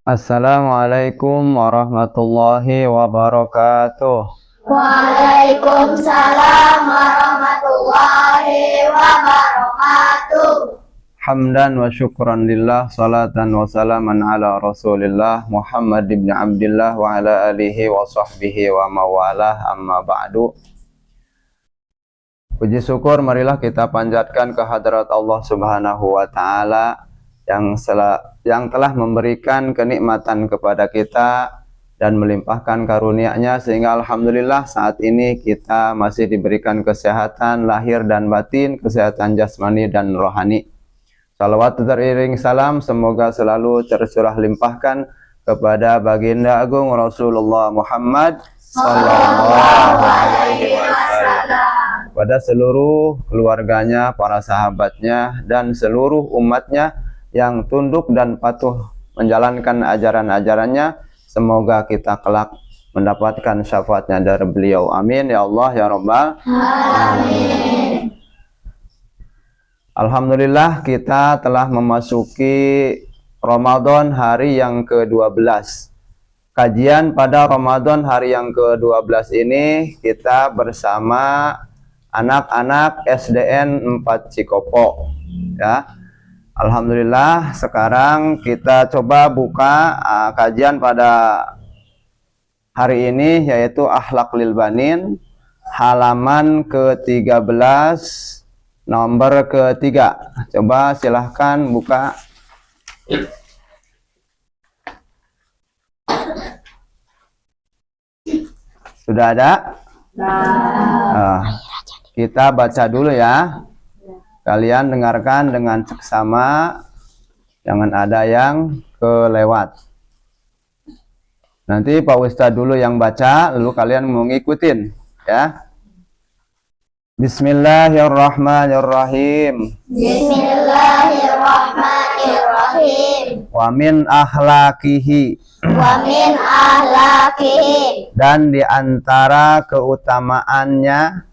Assalamualaikum warahmatullahi wabarakatuh. Waalaikumsalam warahmatullahi wabarakatuh. Hamdan wa syukran lillah, salatan wa salaman ala rasulillah Muhammad ibn Abdillah wa ala alihi wa sahbihi wa mawalah, amma ba'du. Puji syukur marilah kita panjatkan kehadrat Allah subhanahu wa ta'ala yang telah memberikan kenikmatan kepada kita dan melimpahkan karunia-Nya sehingga alhamdulillah saat ini kita masih diberikan kesehatan lahir dan batin, kesehatan jasmani dan rohani. Salawat teriring salam semoga selalu tercurah limpahkan kepada baginda agung Rasulullah Muhammad sallallahu alaihi wasallam, kepada seluruh keluarganya, para sahabatnya dan seluruh umatnya yang tunduk dan patuh menjalankan ajaran-ajarannya. Semoga kita kelak mendapatkan syafaatnya dari beliau. Amin ya Allah ya Rabbal Amin. Alhamdulillah kita telah memasuki Ramadan hari yang ke-12. Kajian pada Ramadan hari yang ke-12 ini kita bersama anak-anak SDN 4 Cikopo ya. Alhamdulillah sekarang kita coba buka kajian pada hari ini, yaitu Akhlak lil Banin, halaman ke-13, nomor ke-3. Coba silahkan buka. Sudah ada? Kita baca dulu ya. Kalian dengarkan dengan seksama, jangan ada yang kelewat. Nanti Pak Ustadz dulu yang baca, lalu kalian mau ngikutin ya. Bismillahirrahmanirrahim. Bismillahirrahmanirrahim. Wa min akhlaqihi. Wa min akhlaqihi. Dan di antara keutamaannya,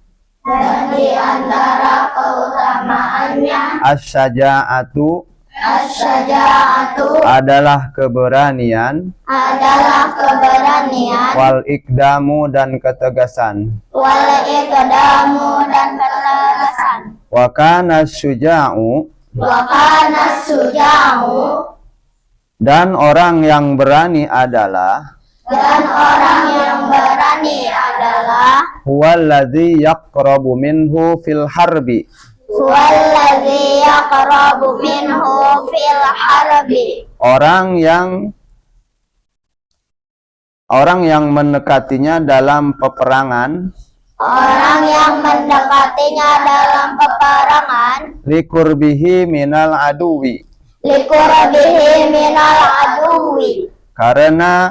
Dan di antara keutamaannya, as-syaja'atu, as-syaja'atu adalah keberanian, adalah keberanian, wal ikdamu dan ketegasan. wal iqdamu dan ketegasan. Wa kana syuja'u, Wa kana suja'u, dan orang yang berani adalah, dan orang yang berani adalah huwallazi yaqrabu minhu fil harbi, huwallazi yaqrabu minhu fil harbi, orang yang mendekatinya dalam peperangan, orang yang mendekatinya dalam peperangan, likurbihi minal aduwi, liqurbihi minal aduwi, karena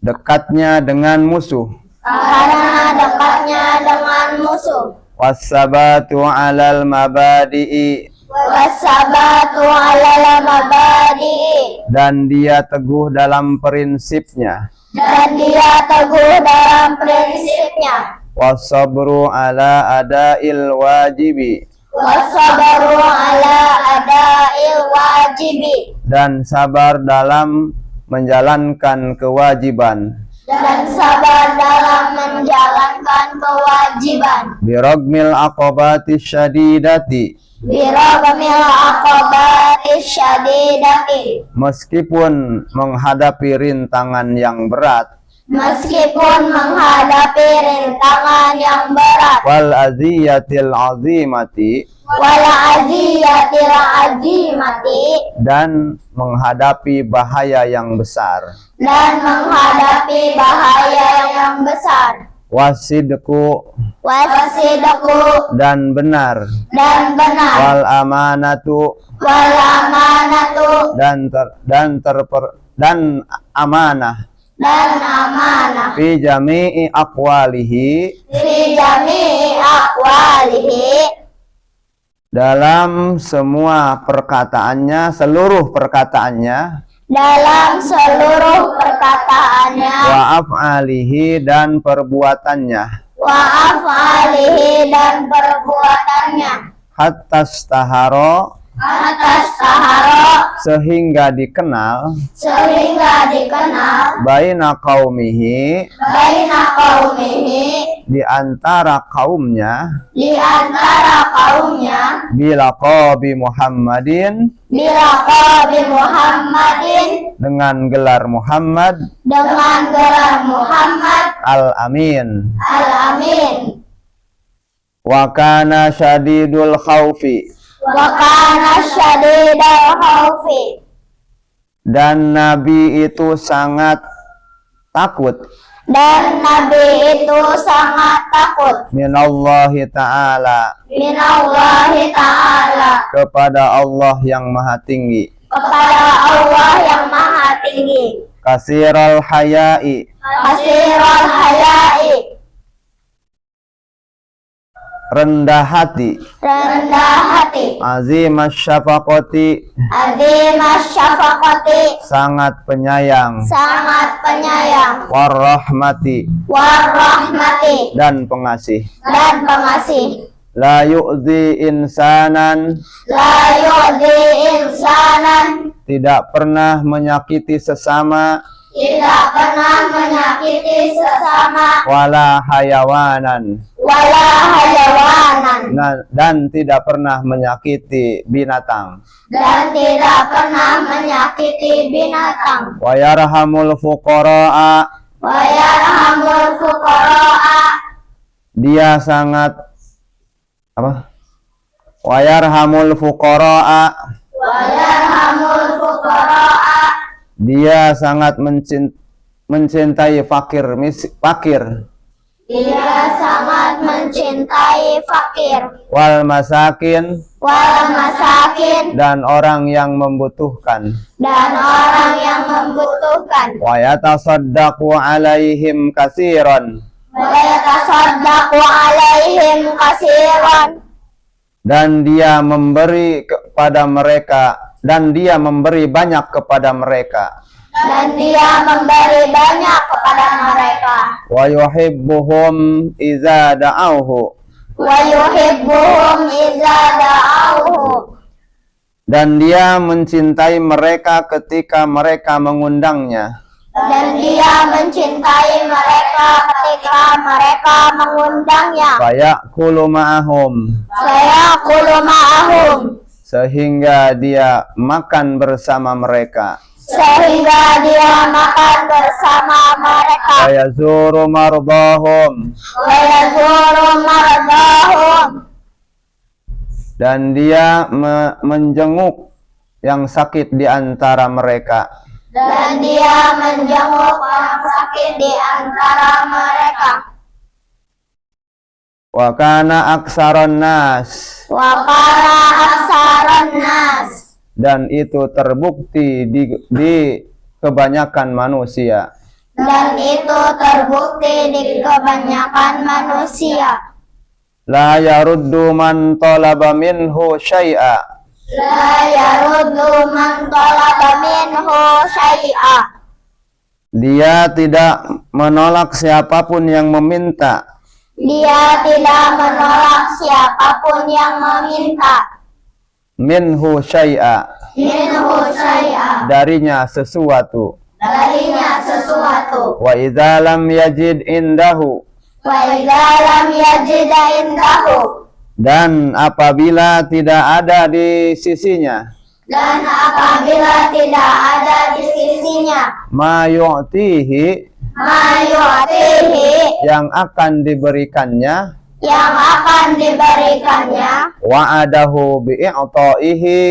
dekatnya dengan musuh, karena dekatnya dengan musuh, wassabatu alal mabadi'i, wasabatu alal mabadi'i, dan dia teguh dalam prinsipnya, dan dia teguh dalam prinsipnya, wassabru ala ada'il wajibi, wasabaru ala ada'il wajibi, dan sabar dalam menjalankan kewajiban, dan sabar dalam menjalankan kewajiban, biragmil aqabati syadidati, biragmil aqabati syadidati, meskipun menghadapi rintangan yang berat, meskipun menghadapi rintangan yang berat, wal aziyatil azimati, wal aziyatil azimati, dan menghadapi bahaya yang besar, dan menghadapi bahaya yang besar, wasidku, wasidku, dan benar, dan benar, wal amanatu, wal amanatu, dan amanah, dan amanah, fi jami'i aqwalihi, fi jami'i aqwalihi, dalam semua perkataannya, seluruh perkataannya, dalam seluruh perkataannya, wa af'alihi, dan perbuatannya, wa af'alihi, dan perbuatannya, hatta staharo, atas sahara sehingga dikenal baina qaumihi baina qaumihi di antara kaumnya bilaqabi Muhammadin bilaqabi Muhammadin dengan gelar Muhammad dengan gelar Muhammad al-Amin. al-Amin. Wa kana syadidul khaufi, Wa kana syadidal khaufi, dan Nabi itu sangat takut dan Nabi itu sangat takut minallahi ta'ala, minallahi ta'ala, kepada Allah yang maha tinggi, kepada Allah yang maha tinggi, kasiral hayai, kasirul hayai, rendah hati, rendah hati, azimas syafaqati, azimas syafaqati, sangat penyayang, sangat penyayang, warahmati, warahmati, dan pengasih. dan pengasih. La yu'zi insanan, La yu'zi insanan, tidak pernah menyakiti sesama, tidak pernah menyakiti sesama, wala hayawanan, wala hayawanan, dan tidak pernah menyakiti binatang. dan tidak pernah menyakiti binatang. Wa yarhamul fuqara'a, Wa yarhamul fuqara'a, dia sangat apa? Wa yarhamul fuqara'a, wa yarhamul fuqara'a, dia sangat mencintai fakir, dia sangat mencintai fakir, wal masakin, wal masakin, dan orang yang membutuhkan. dan orang yang membutuhkan. Wa yatasaddaqu alaihim katsiran, Wa yatasaddaqu alaihim katsiran, dan dia memberi kepada mereka, dan dia memberi banyak kepada mereka. dan dia memberi banyak kepada mereka. Wa yuhibbuhum idza da'awhu, Wa yuhibbuhum idza da'awhu, dan dia mencintai mereka ketika mereka mengundangnya. dan dia mencintai mereka ketika mereka mengundangnya. Fayaqulu ma'ahum, Fayaqulu ma'ahum, sehingga dia makan bersama mereka. sehingga dia makan bersama mereka. Wa yazuru mardahum, Wa yazuru mardahum, dan dia menjenguk yang sakit di antara mereka. dan dia menjenguk orang sakit di antara mereka. Wa kana aksaron nas, Wa kana aksaron nas, dan itu terbukti di kebanyakan manusia. dan itu terbukti di kebanyakan manusia. La yaruddu man talaba minhu syai'a, La yaruddu man talaba minhu syai'a, dia tidak menolak siapapun yang meminta dia tidak menolak siapapun yang meminta minhu syai'a, minhu syai'a, darinya sesuatu. darinya sesuatu. Wa idza lam yajid indahu, Wa idza lam yajid indahu, dan apabila tidak ada di sisinya, dan apabila tidak ada di sisinya, ma yu'tihi, ma yu'tihi, yang akan diberikannya, yang akan diberikannya, wa'adahu bi'i'ta'ihi,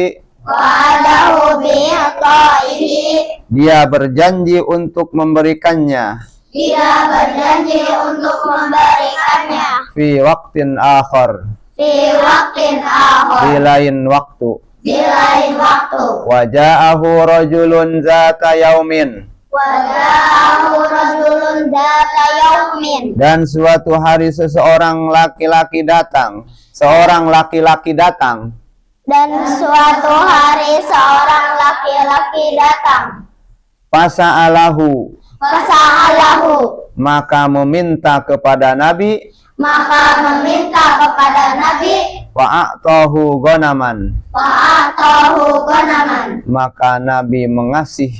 wa'adahu bi'ata'ihi, dia berjanji untuk memberikannya, dia berjanji untuk memberikannya fi waqtin akhar, di waktin di akhir, lain waktu. di lain waktu. Wa ja'ahu rajulun zata yaumin, Waja'ahu rajulun dzata yaumin, dan suatu hari seorang laki-laki datang, dan suatu hari seorang laki-laki datang. fasa'alahu, Fasa'alahu, maka meminta kepada Nabi, maka meminta kepada Nabi, Fa'atahu ghanaman. Fa'atahu ghanaman. Maka Nabi mengasih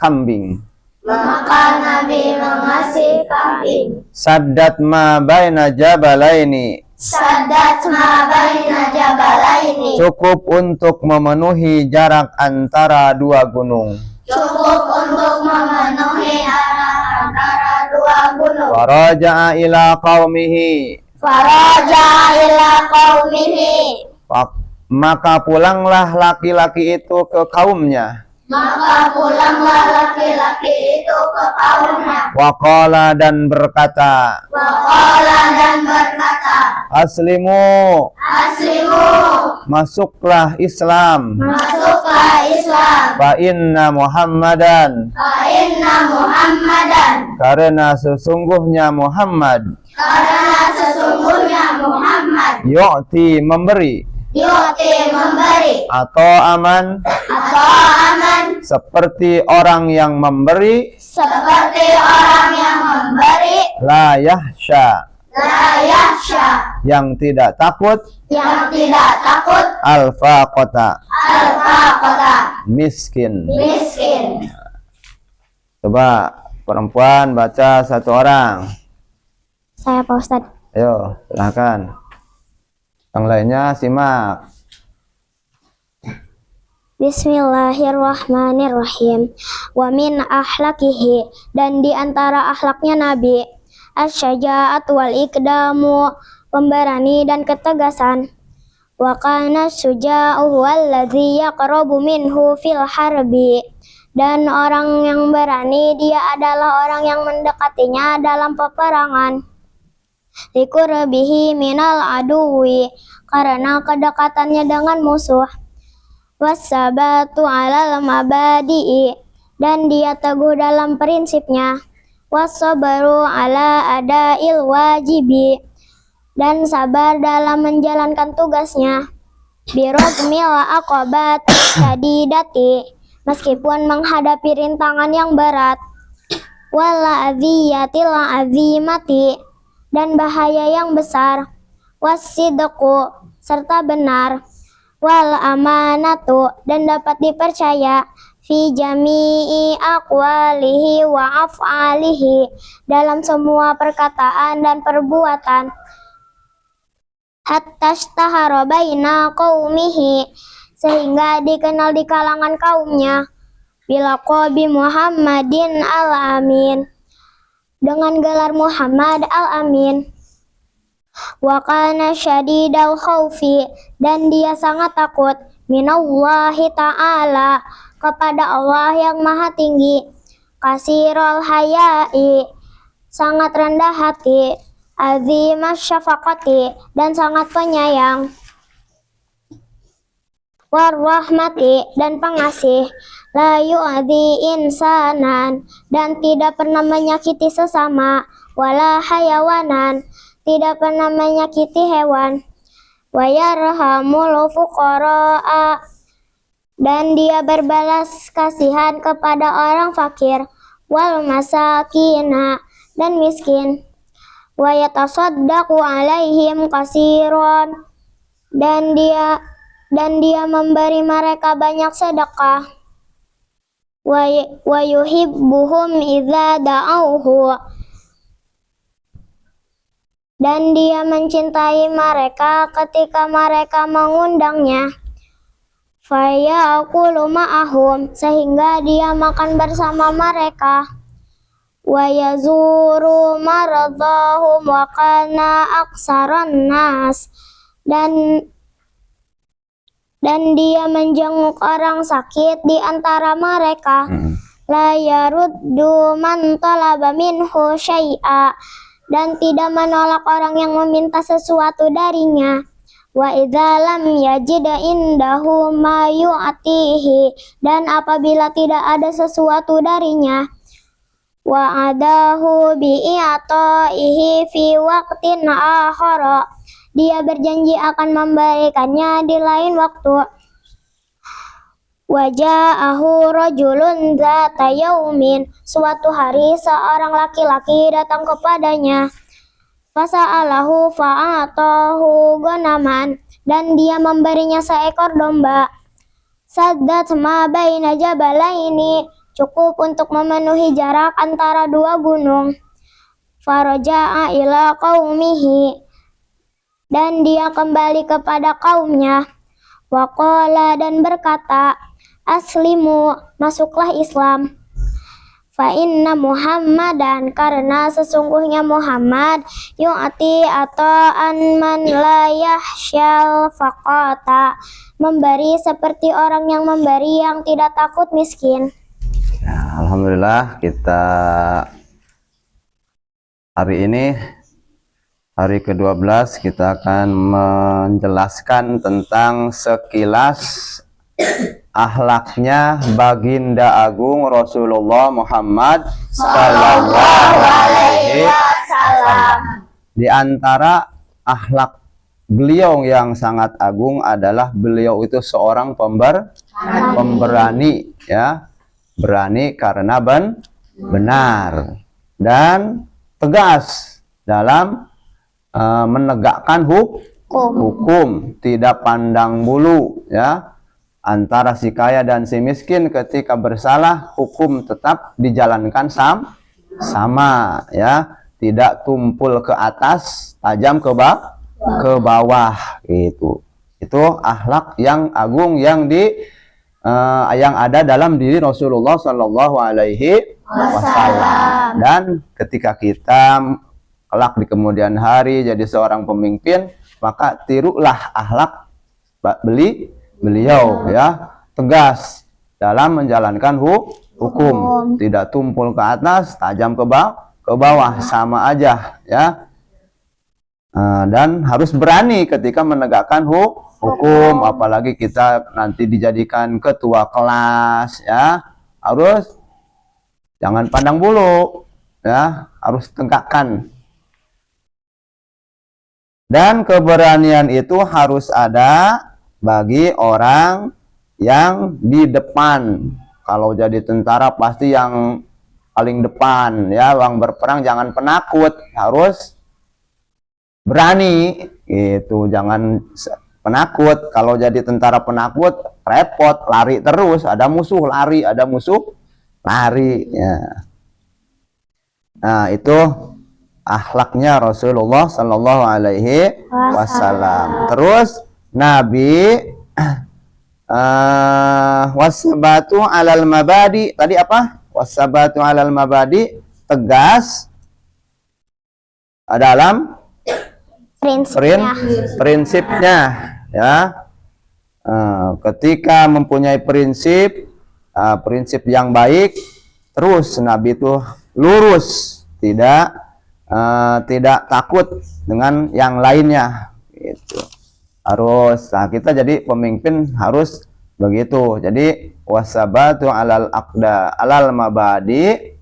kambing. Maka Nabi mengasih kambing. Saddat ma baina jabalaini. Saddat ma baina jabalaini. Cukup untuk memenuhi jarak antara dua gunung. Cukup untuk memenuhi jarak antara dua gunung. Faraja'a ila qaumihi. Faraja ila qaumihi. Maka pulanglah laki-laki itu ke kaumnya. Maka pulanglah laki-laki itu ke kaumnya. Waqala dan berkata. Waqala dan berkata. Aslimu. Aslimu. Masuklah Islam. Masuklah Islam. Fa inna Muhammadan. Fa inna Muhammadan. Karena sesungguhnya Muhammad. Karena sesungguhnya Muhammad. Yu'ti memberi. Yu'ti memberi. Atau aman. Atau aman. Seperti orang yang memberi. Seperti orang yang memberi. La yahsya. La yakhsha. Yang tidak takut. Yang tidak takut. Al-faqata. Al-faqata. Miskin. Miskin. Coba perempuan baca satu orang. Saya Pak Ustadz. Ayo, silahkan. Yang lainnya simak. Bismillahirrahmanirrahim. Wa min ahlakihi, dan di antara akhlaknya Nabi, asy-syaja'atu wal iqdamu, pemberani dan ketegasan. Wa kana syuja'u alladzi yaqrabu minhu fil harbi, dan orang yang berani dia adalah orang yang mendekatinya dalam peperangan. Liqurbihi minal aduwi, karena kedekatannya dengan musuh. Wassabatu alal mabadi'i, dan dia teguh dalam prinsipnya. Wassabaru ala adail wajibi, dan sabar dalam menjalankan tugasnya. Birogmil aqabati syadidati, meskipun menghadapi rintangan yang berat. Wala aziyatil azimati, dan bahaya yang besar. Wassidqu, serta benar. Wal amanatu, dan dapat dipercaya. Fi jami'i aqwalihi wa af'alihi, dalam semua perkataan dan perbuatan. Hatta ishtahara baina qaumihi, sehingga dikenal di kalangan kaumnya. Bilaqabi Muhammadin al-Amin, dengan gelar Muhammad al-Amin. Wa kana syadidal khaufi, dan dia sangat takut. Minallahi ta'ala, kepada Allah yang maha tinggi. Kasirul hayai, sangat rendah hati. Azimas syafaqati, dan sangat penyayang. Warahmati, dan pengasih. La yu'adhi insanan, dan tidak pernah menyakiti sesama. Wala hayawanan, tidak pernah menyakiti hewan. Wa yarhamul fuqara'a, dan dia berbalas kasihan kepada orang fakir. Wal masakina, dan miskin. Wa yatasaddaqu alaihim kasiron, dan dia memberi mereka banyak sedekah. Wa yuhibbuhum idza da'auhu, dan dia mencintai mereka ketika mereka mengundangnya. Fayaqulu ma'ahum, sehingga dia makan bersama mereka. Wa yazuru maradahum wa kana aksaran nas, dan dia menjenguk orang sakit di antara mereka. La yaruddu man talaba minhu syai'a, dan tidak menolak orang yang meminta sesuatu darinya. Wa idza lam yajid indahu ma yu'tihi, dan apabila tidak ada sesuatu darinya. Wa adahu bi'ata'ihi fi waqtin akhara, dia berjanji akan memberikannya di lain waktu. Waja'ahu rajulun dzata yaumin, suatu hari seorang laki-laki datang kepadanya. Fasa'alahu fa'atahu gonaman, dan dia memberinya seekor domba. Saddat ma baina jabalaini, cukup untuk memenuhi jarak antara dua gunung. Faraja'a ila qaumihi, dan dia kembali kepada kaumnya. Waqala, dan berkata, aslimu, masuklah Islam. Fa inna Muhammadan, karena sesungguhnya Muhammad yu'ti ata'an man la yahsyal faqata, memberi seperti orang yang memberi yang tidak takut miskin. Ya, alhamdulillah, kita hari ini hari ke-12 kita akan menjelaskan tentang sekilas akhlaknya baginda agung Rasulullah Muhammad sallallahu alaihi wasallam. Di antara akhlak beliau yang sangat agung adalah beliau itu seorang pemberani, ya, berani karena benar dan tegas dalam menegakkan hukum, tidak pandang bulu, ya, antara si kaya dan si miskin. Ketika bersalah, hukum tetap dijalankan sama, ya, tidak tumpul ke atas, tajam ke bawah, gitu. Itu akhlak yang agung yang ada dalam diri Rasulullah Shallallahu Alaihi Wasallam. Dan ketika kita kelak di kemudian hari jadi seorang pemimpin, maka tirulah akhlak beliau, ya, tegas dalam menjalankan hukum, tidak tumpul ke atas, tajam ke bawah, sama aja, ya. Dan harus berani ketika menegakkan hukum, apalagi kita nanti dijadikan ketua kelas, ya, harus jangan pandang bulu, ya, harus tegakkan. Dan keberanian itu harus ada bagi orang yang di depan. Kalau jadi tentara pasti yang paling depan, ya, yang berperang jangan penakut, harus berani, gitu, jangan penakut. Kalau jadi tentara penakut repot, lari terus, ada musuh lari, ya. Nah, itu akhlaknya Rasulullah Sallallahu Alaihi Wasallam. Terus Nabi wasabatu alal mabadi, tadi apa? Wasabatu alal mabadi, tegas dalam prinsipnya, ya. Ketika mempunyai prinsip yang baik, terus Nabi itu lurus, tidak takut dengan yang lainnya, gitu. Harus, nah, kita jadi pemimpin harus begitu. Jadi wasabatu alal mabadi,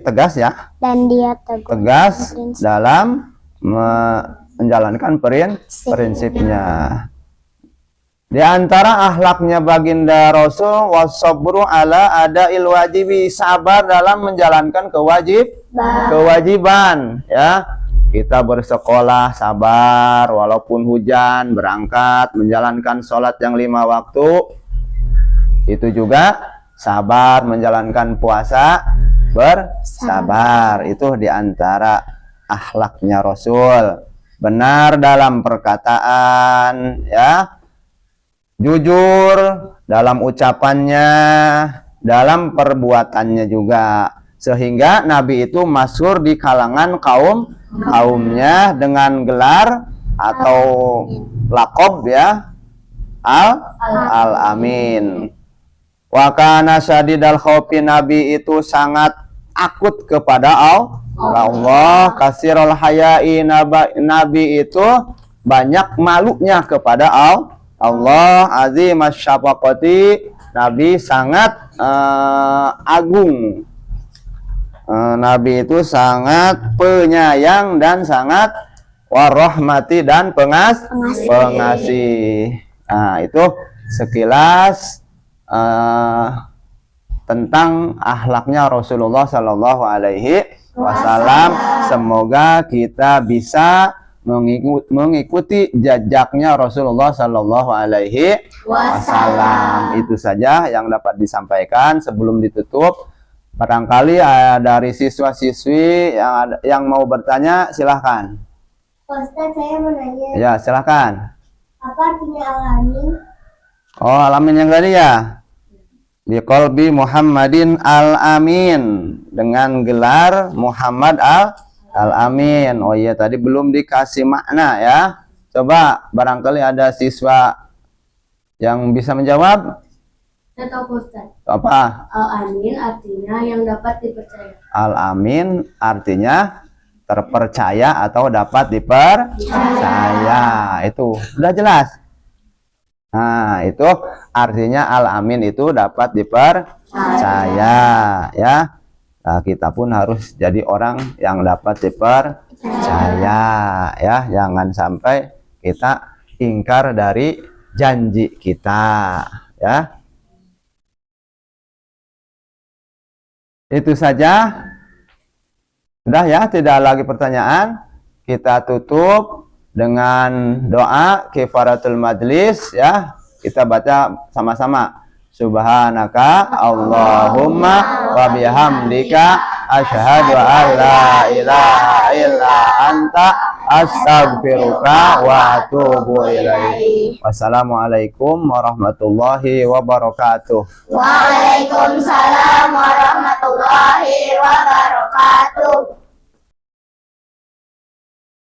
tegas, ya, Dan dia tegas dalam menjalankan prinsipnya. Di antara akhlaknya baginda Rasul wasabru ala adail wajibi, sabar dalam menjalankan kewajiban, ya. Kita bersekolah sabar walaupun hujan, berangkat menjalankan sholat yang 5 waktu, itu juga sabar, menjalankan puasa bersabar. Itu di antara akhlaknya Rasul. Benar dalam perkataan, ya, jujur dalam ucapannya, dalam perbuatannya juga, sehingga Nabi itu masyhur di kalangan kaumnya dengan gelar atau lakob, ya, Al-Amin. Wa kana syadidal khaufi, Nabi itu sangat takut kepada Allah. Kasirul haya'i, Nabi itu banyak malunya kepada Allah. Azimash syafaqati, Nabi sangat agung. Nabi itu sangat penyayang dan sangat warahmati dan pengasih. Nah, itu sekilas tentang akhlaknya Rasulullah Sallallahu Alaihi Wasallam. Semoga kita bisa mengikuti jejaknya Rasulullah Sallallahu Alaihi Wasallam. Itu saja yang dapat disampaikan sebelum ditutup. Barangkali dari siswa-siswi yang mau bertanya, silahkan. Ustaz, saya mau nanya. Ya, silahkan. Apa artinya alamin? Oh, alamin yang tadi ya. Biqalbi Muhammadin al-amin, dengan gelar Muhammad al-amin. Oh iya, tadi belum dikasih makna ya. Coba barangkali ada siswa yang bisa menjawab. Saya tahu Ustaz. Apa? Al-Amin artinya yang dapat dipercaya. Al-amin artinya terpercaya atau dapat dipercaya. Itu sudah jelas. Nah, itu artinya al-amin itu dapat dipercaya ya. Nah, kita pun harus jadi orang yang dapat dipercaya ya. Jangan sampai kita ingkar dari janji kita ya. Itu saja. Sudah ya, tidak lagi pertanyaan. Kita tutup dengan doa kifaratul majlis ya. Kita baca sama-sama. Subhanaka Allahumma wa bihamdika asyhadu an la ilaha illa anta astaghfiruka wa atubu ilaik. Wassalamualaikum warahmatullahi wabarakatuh. Waalaikumsalam warahmatullahi wabarakatuh.